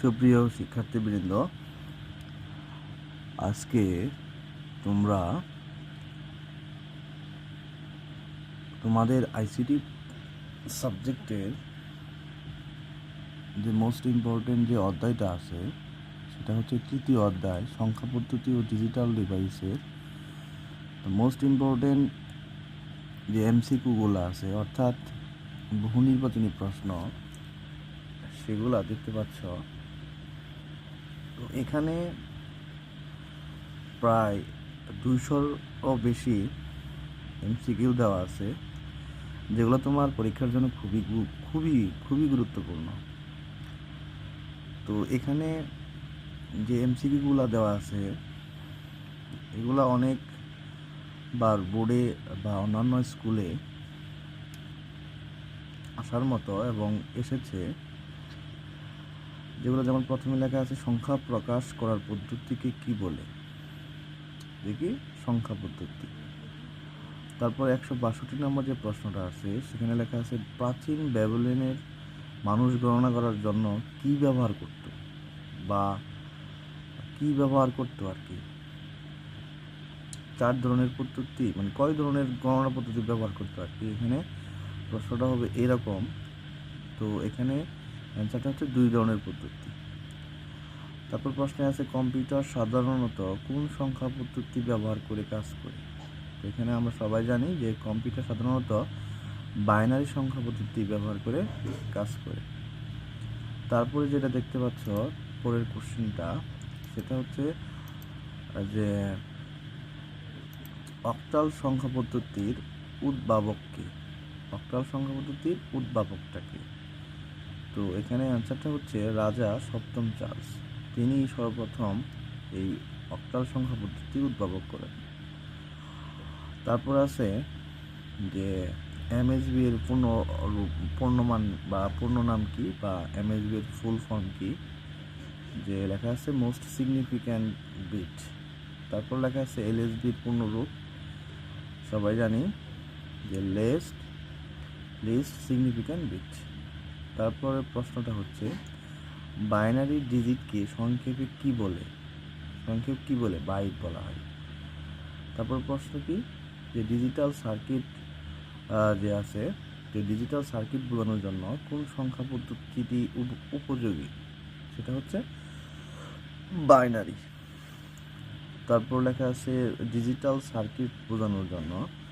সুপ্রিয় শিক্ষার্থীবৃন্দ, আজকে তোমরা তোমাদের আইসিটি সাবজেক্টের যে মোস্ট ইম্পর্টেন্ট যে অধ্যায়টা আছে সেটা হচ্ছে তৃতীয় অধ্যায়, সংখ্যা পদ্ধতি ও ডিজিটাল ডিভাইসের মোস্ট ইম্পর্টেন্ট যে এমসিকিউগুলো আছে, অর্থাৎ বহু নির্বাচনী প্রশ্ন, সেগুলা দেখতে পাচ্ছ। তো এখানে প্রায় 200ও বেশি এমসিকিউ দেওয়া আছে, যেগুলো তোমার পরীক্ষার জন্য খুবই খুবই খুবই গুরুত্বপূর্ণ। তো এখানে যে এমসিকিউগুলো দেওয়া আছে এগুলো অনেকবার বোর্ডে বা অন্যান্য স্কুলে আসার মতো এবং এসেছে, যেগুলো যেমন প্রথমে লেখা আছে সংখ্যা প্রকাশ করার পদ্ধতিকে কি বলে, দেখি সংখ্যা পদ্ধতি। তারপর 162 নম্বর যে প্রশ্নটা আছে সেখানে লেখা আছে প্রাচীন ব্যাবিলনের মানুষ গণনা করার জন্য কি ব্যবহার করত বা কি ব্যবহার করতো আর কি। 4 ধরনের পদ্ধতি, মানে কয় ধরনের গণনা পদ্ধতি ব্যবহার করতো আর কি। এখানে প্রশ্নটা হবে এরকম। তো এখানে অ্যান্সারটা হচ্ছে 2 ধরনের পদ্ধতি। তারপর প্রশ্নে আছে কম্পিউটার সাধারণত কোন সংখ্যা পদ্ধতি ব্যবহার করে কাজ করে। তো এখানে আমরা সবাই জানি যে কম্পিউটার সাধারণত বাইনারি সংখ্যা পদ্ধতি ব্যবহার করে কাজ করে। তারপরে যেটা দেখতে পাচ্ছ পরের কোশ্চেনটা, সেটা হচ্ছে যে অক্টাল সংখ্যা পদ্ধতির উদ্ভাবক কে। অক্টাল সংখ্যা পদ্ধতির উদ্ভাবকটা কে? তো এখানে অ্যান্সারটা হচ্ছে রাজা সপ্তম চার্লস। তিনি সর্বপ্রথম এই অক্টাল সংখ্যা পদ্ধতির উদ্ভাবক করেন। তারপর আছে যে এমএসবি এর পূর্ণমান বা পূর্ণ নাম কি, বা এমএসবি এর ফুল ফর্ম কি, যে লেখা আছে মোস্ট সিগনিফিক্যান্ট বিট। তারপর লেখা আছে এলএসবি এর পূর্ণরূপ, সবাই জানি যে লিস্ট সিগনিফিক্যান্ট বিট। তারপরে প্রশ্নটা হচ্ছে বাইনারি ডিজিটকে সংক্ষেপে কি বলে? সংক্ষেপ কি বলে? বাইট বলা হয়। তারপর প্রশ্ন কি, যে ডিজিটাল সার্কিট যে আছে, যে ডিজিটাল সার্কিট বোঝানোর জন্য কোন সংখ্যা পদ্ধতিটি উপযোগী? সেটা হচ্ছে বাইনারি। তারপর লেখা আছে ডিজিটাল সার্কিট বোঝানোর জন্য